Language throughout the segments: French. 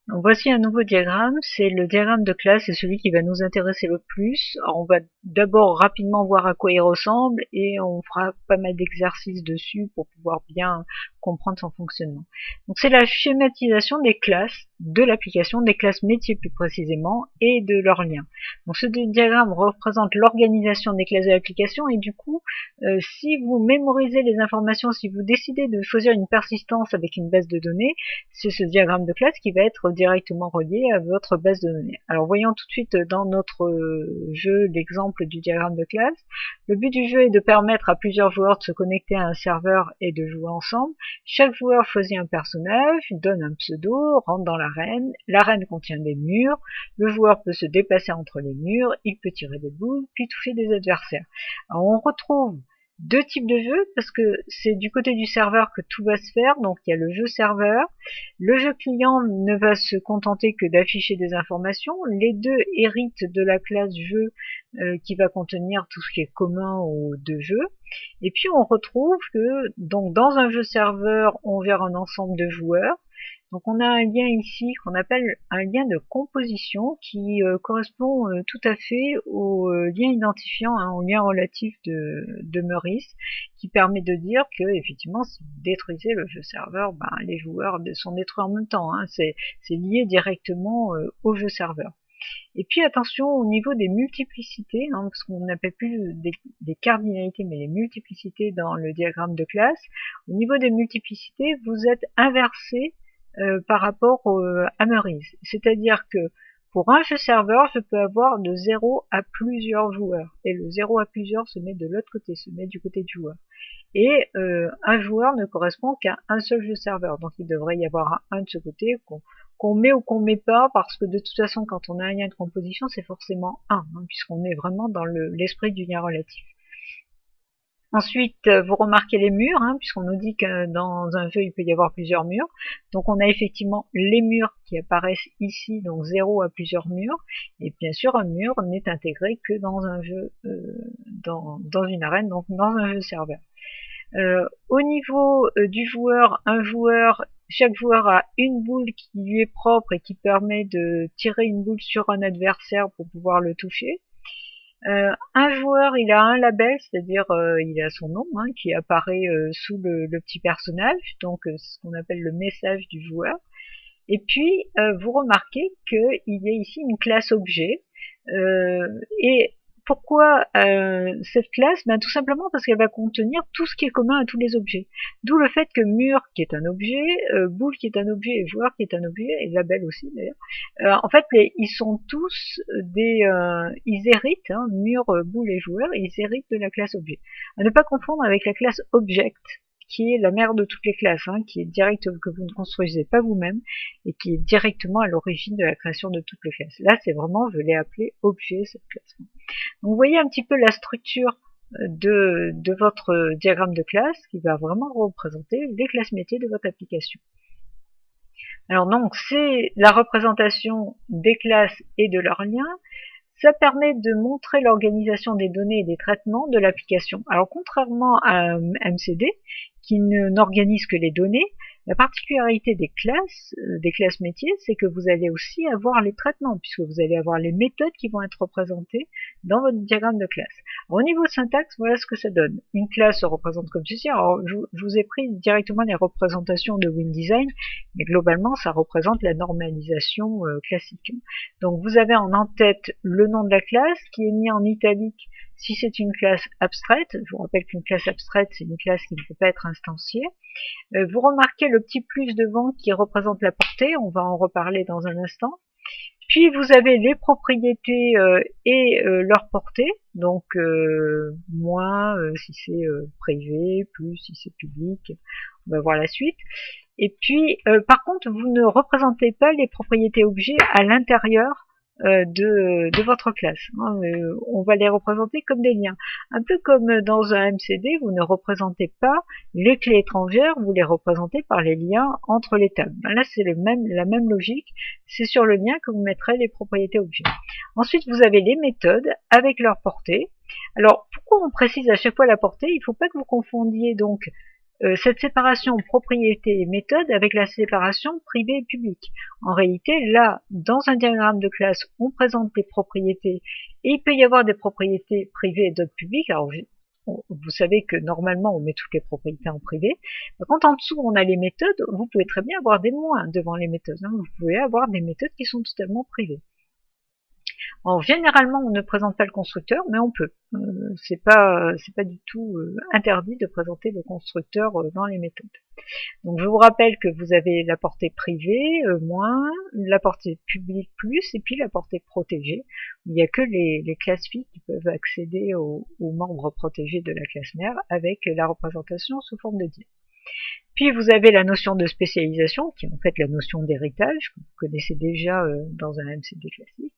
Donc voici un nouveau diagramme, c'est le diagramme de classe, c'est celui qui va nous intéresser le plus. Alors, on va d'abord rapidement voir à quoi il ressemble et on fera pas mal d'exercices dessus pour pouvoir bien comprendre son fonctionnement. Donc c'est la schématisation des classes, de l'application, des classes métiers plus précisément, et de leurs liens. Donc ce diagramme représente l'organisation des classes de l'application et du coup, si vous mémorisez les informations, si vous décidez de choisir une persistance avec une base de données, c'est ce diagramme de classe qui va être directement relié à votre base de données. Alors voyons tout de suite dans notre jeu l'exemple du diagramme de classe. Le but du jeu est de permettre à plusieurs joueurs de se connecter à un serveur et de jouer ensemble. Chaque joueur choisit un personnage, donne un pseudo, rentre dans l'arène. L'arène contient des murs. Le joueur peut se déplacer entre les murs, il peut tirer des boules, puis toucher des adversaires. Alors on retrouve deux types de jeux parce que c'est du côté du serveur que tout va se faire. Donc il y a le jeu serveur. Le jeu client ne va se contenter que d'afficher des informations. Les deux héritent de la classe jeu qui va contenir tout ce qui est commun aux deux jeux. Et puis on retrouve que donc dans un jeu serveur, on gère un ensemble de joueurs. Donc on a un lien ici qu'on appelle un lien de composition qui correspond tout à fait au lien identifiant, hein, au lien relatif de Meurice, qui permet de dire que effectivement si vous détruisez le jeu serveur, ben, les joueurs sont détruits en même temps. Hein, c'est lié directement au jeu serveur. Et puis attention au niveau des multiplicités, hein, parce qu'on n'appelle plus des cardinalités mais les multiplicités dans le diagramme de classe. Au niveau des multiplicités, vous êtes inversé par rapport à Meurice. C'est-à-dire que pour un jeu serveur, je peux avoir de 0 à plusieurs joueurs. Et le 0 à plusieurs se met de l'autre côté, se met du côté du joueur. Et un joueur ne correspond qu'à un seul jeu serveur. Donc il devrait y avoir un de ce côté qu'on met ou qu'on met pas, parce que de toute façon, quand on a un lien de composition, c'est forcément un, hein, puisqu'on est vraiment dans l'esprit du lien relatif. Ensuite, vous remarquez les murs, hein, puisqu'on nous dit que dans un jeu, il peut y avoir plusieurs murs. Donc on a effectivement les murs qui apparaissent ici, donc 0 à plusieurs murs. Et bien sûr, un mur n'est intégré que dans un jeu, dans une arène, donc dans un jeu serveur. Au niveau du joueur, chaque joueur a une boule qui lui est propre et qui permet de tirer une boule sur un adversaire pour pouvoir le toucher. Un joueur, il a un label, c'est-à-dire il a son nom hein, qui apparaît sous le petit personnage, donc ce qu'on appelle le message du joueur. Et puis vous remarquez qu'il y a ici une classe objet. Et pourquoi cette classe? Ben, tout simplement parce qu'elle va contenir tout ce qui est commun à tous les objets. D'où le fait que mur qui est un objet, boule qui est un objet et joueur qui est un objet, et label aussi d'ailleurs. En fait, ils sont tous ils héritent, hein, mur, boule et joueur, ils héritent de la classe objet. À ne pas confondre avec la classe object, qui est la mère de toutes les classes, hein, qui est directe, que vous ne construisez pas vous-même, et qui est directement à l'origine de la création de toutes les classes. Là, c'est vraiment, je l'ai appelé objet, cette classe. Donc, vous voyez un petit peu la structure de votre diagramme de classe, qui va vraiment représenter les classes métiers de votre application. Alors donc, c'est la représentation des classes et de leurs liens. Ça permet de montrer l'organisation des données et des traitements de l'application. Alors contrairement à MCD, qui n'organise que les données, la particularité des classes métiers, c'est que vous allez aussi avoir les traitements, puisque vous allez avoir les méthodes qui vont être représentées dans votre diagramme de classe. Alors, au niveau syntaxe, voilà ce que ça donne. Une classe se représente comme ceci. Alors, je vous ai pris directement les représentations de WinDesign, mais globalement, ça représente la normalisation classique. Donc, vous avez en tête le nom de la classe qui est mis en italique si c'est une classe abstraite. Je vous rappelle qu'une classe abstraite, c'est une classe qui ne peut pas être instanciée. Vous remarquez le petit plus devant qui représente la portée, on va en reparler dans un instant. Puis vous avez les propriétés et leur portée, donc moins si c'est privé, plus si c'est public, on va voir la suite. Et puis par contre, vous ne représentez pas les propriétés objets à l'intérieur de votre classe. On va les représenter comme des liens. Un peu comme dans un MCD, vous ne représentez pas les clés étrangères, vous les représentez par les liens entre les tables. Là, c'est la même logique, c'est sur le lien que vous mettrez les propriétés objets. Ensuite, vous avez les méthodes avec leur portée. Alors, pourquoi on précise à chaque fois la portée? Il ne faut pas que vous confondiez donc cette séparation propriété et méthode avec la séparation privée et publique. En réalité, là, dans un diagramme de classe, on présente les propriétés et il peut y avoir des propriétés privées et d'autres publiques. Alors, vous savez que normalement, on met toutes les propriétés en privé. Par contre, en dessous, on a les méthodes. Vous pouvez très bien avoir des moins devant les méthodes. Hein. Vous pouvez avoir des méthodes qui sont totalement privées. Alors, généralement, on ne présente pas le constructeur, mais on peut. C'est pas du tout interdit de présenter le constructeur dans les méthodes. Donc, je vous rappelle que vous avez la portée privée moins, la portée publique plus, et puis la portée protégée. Il n'y a que les classes filles qui peuvent accéder aux membres protégés de la classe mère avec la représentation sous forme de div. Puis vous avez la notion de spécialisation, qui est en fait la notion d'héritage, que vous connaissez déjà dans un MCD classique.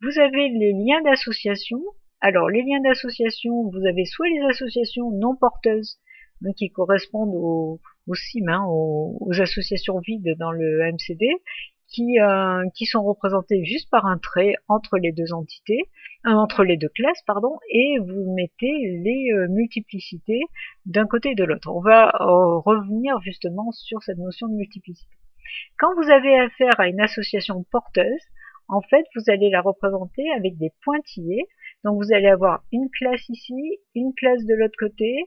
Vous avez les liens d'association. Alors, les liens d'association, vous avez soit les associations non porteuses, donc qui correspondent aux CIM, hein, aux associations vides dans le MCD, qui sont représentées juste par un trait entre les deux entités, entre les deux classes, pardon, et vous mettez les multiplicités d'un côté et de l'autre. On va revenir justement sur cette notion de multiplicité. Quand vous avez affaire à une association porteuse, en fait, vous allez la représenter avec des pointillés. Donc, vous allez avoir une classe ici, une classe de l'autre côté,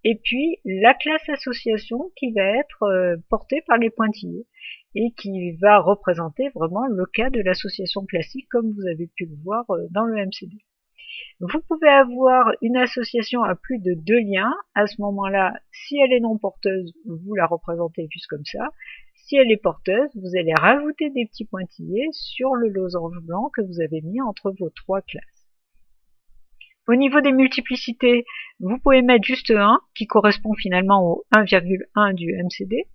et puis la classe association qui va être portée par les pointillés et qui va représenter vraiment le cas de l'association classique comme vous avez pu le voir dans le MCD. Vous pouvez avoir une association à plus de 2 liens. À ce moment-là, si elle est non porteuse, vous la représentez juste comme ça. Si elle est porteuse, vous allez rajouter des petits pointillés sur le losange blanc que vous avez mis entre vos 3 classes. Au niveau des multiplicités, vous pouvez mettre juste 1, qui correspond finalement au 1,1 du MCD.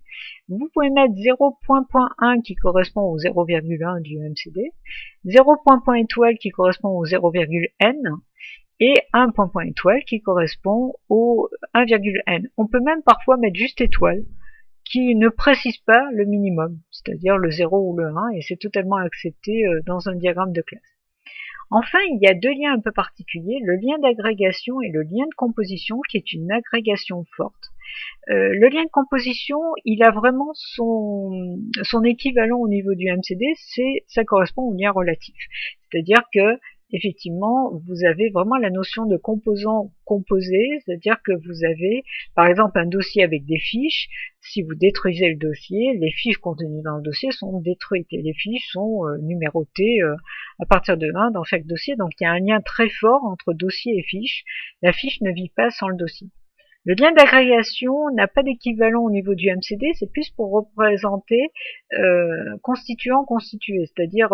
Vous pouvez mettre 0.1 qui correspond au 0,1 du MCD, 0. étoile qui correspond au 0,n, et 1 étoile qui correspond au 1,n. On peut même parfois mettre juste étoile, qui ne précise pas le minimum, c'est-à-dire le 0 ou le 1, et c'est totalement accepté dans un diagramme de classe. Enfin, il y a 2 liens un peu particuliers, le lien d'agrégation et le lien de composition, qui est une agrégation forte. Le lien de composition, il a vraiment son équivalent au niveau du MCD, ça correspond au lien relatif. C'est-à-dire que effectivement, vous avez vraiment la notion de composant composé, c'est-à-dire que vous avez, par exemple, un dossier avec des fiches. Si vous détruisez le dossier, les fiches contenues dans le dossier sont détruites et les fiches sont numérotées à partir de 1 dans chaque dossier. Donc, il y a un lien très fort entre dossier et fiche. La fiche ne vit pas sans le dossier. Le lien d'agrégation n'a pas d'équivalent au niveau du MCD, c'est plus pour représenter constituant constitué, c'est-à-dire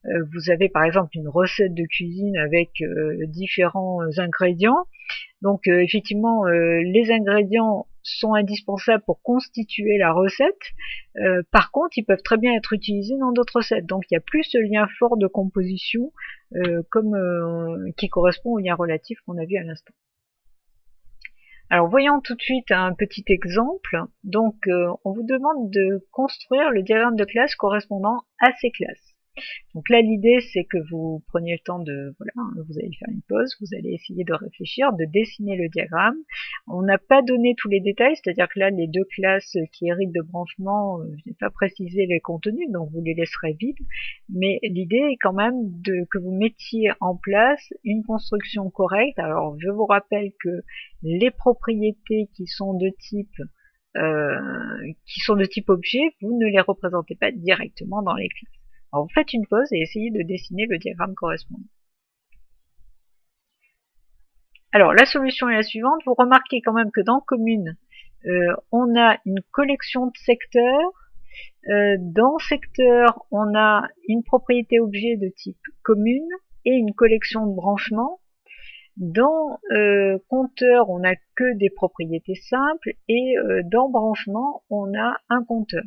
vous avez par exemple une recette de cuisine avec différents ingrédients, donc effectivement les ingrédients sont indispensables pour constituer la recette, par contre ils peuvent très bien être utilisés dans d'autres recettes, donc il y a plus ce lien fort de composition qui correspond au lien relatif qu'on a vu à l'instant. Alors voyons tout de suite un petit exemple. Donc on vous demande de construire le diagramme de classe correspondant à ces classes. Donc là l'idée c'est que vous preniez le temps de, voilà, vous allez faire une pause, vous allez essayer de réfléchir, de dessiner le diagramme. On n'a pas donné tous les détails, c'est-à-dire que là les 2 classes qui héritent de branchement, je n'ai pas précisé les contenus, donc vous les laisserez vides, mais l'idée est quand même que vous mettiez en place une construction correcte. Alors je vous rappelle que les propriétés qui sont de type objet, vous ne les représentez pas directement dans les classes. Alors vous faites une pause et essayez de dessiner le diagramme correspondant. Alors la solution est la suivante, vous remarquez quand même que dans commune, on a une collection de secteurs. Dans secteur, on a une propriété objet de type commune et une collection de branchements. Dans compteur, on n'a que des propriétés simples et dans branchement, on a un compteur.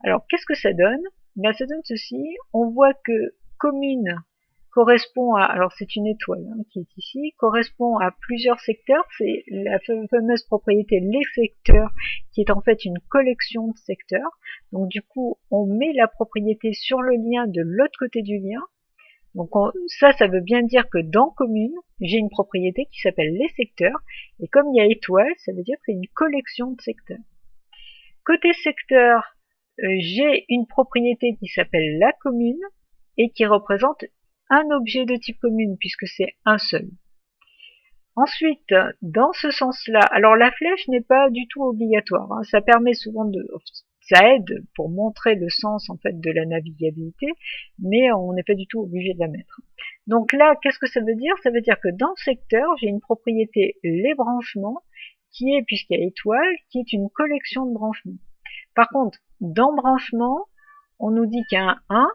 Alors, qu'est-ce que ça donne? Ben, ça donne ceci. On voit que commune correspond à, alors c'est une étoile qui est ici, correspond à plusieurs secteurs. C'est la fameuse propriété les secteurs qui est en fait une collection de secteurs. Donc du coup, on met la propriété sur le lien de l'autre côté du lien. Donc ça veut bien dire que dans commune, j'ai une propriété qui s'appelle les secteurs, et comme il y a étoile, ça veut dire que c'est une collection de secteurs. Côté secteur, j'ai une propriété qui s'appelle la commune, et qui représente un objet de type commune, puisque c'est un seul. Ensuite, dans ce sens-là, alors la flèche n'est pas du tout obligatoire, hein, ça permet souvent ça aide pour montrer le sens en fait de la navigabilité, mais on n'est pas du tout obligé de la mettre. Donc là, qu'est-ce que ça veut dire? Ça veut dire que dans secteur, j'ai une propriété les branchements, qui est, puisqu'il y a étoile, qui est une collection de branchements. Par contre, dans branchement, on nous dit qu'il y a un 1,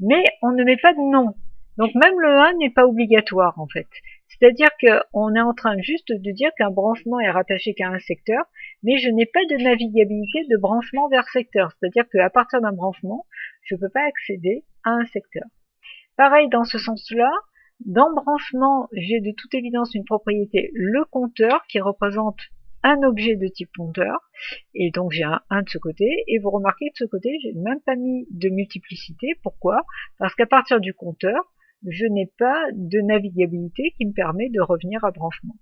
mais on ne met pas de nom. Donc même le 1 n'est pas obligatoire en fait. C'est-à-dire qu'on est en train juste de dire qu'un branchement est rattaché qu'à un secteur, mais je n'ai pas de navigabilité de branchement vers secteur. C'est-à-dire qu'à partir d'un branchement, je ne peux pas accéder à un secteur. Pareil dans ce sens-là, dans branchement, j'ai de toute évidence une propriété le compteur qui représente un objet de type compteur, et donc j'ai un 1 de ce côté, et vous remarquez que de ce côté, j'ai même pas mis de multiplicité. Pourquoi? Parce qu'à partir du compteur, je n'ai pas de navigabilité qui me permet de revenir à branchement.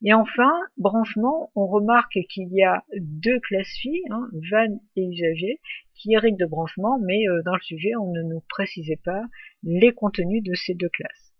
Et enfin, branchement, on remarque qu'il y a deux classes filles, hein, van et usager, qui héritent de branchement, mais dans le sujet, on ne nous précisait pas les contenus de ces deux classes.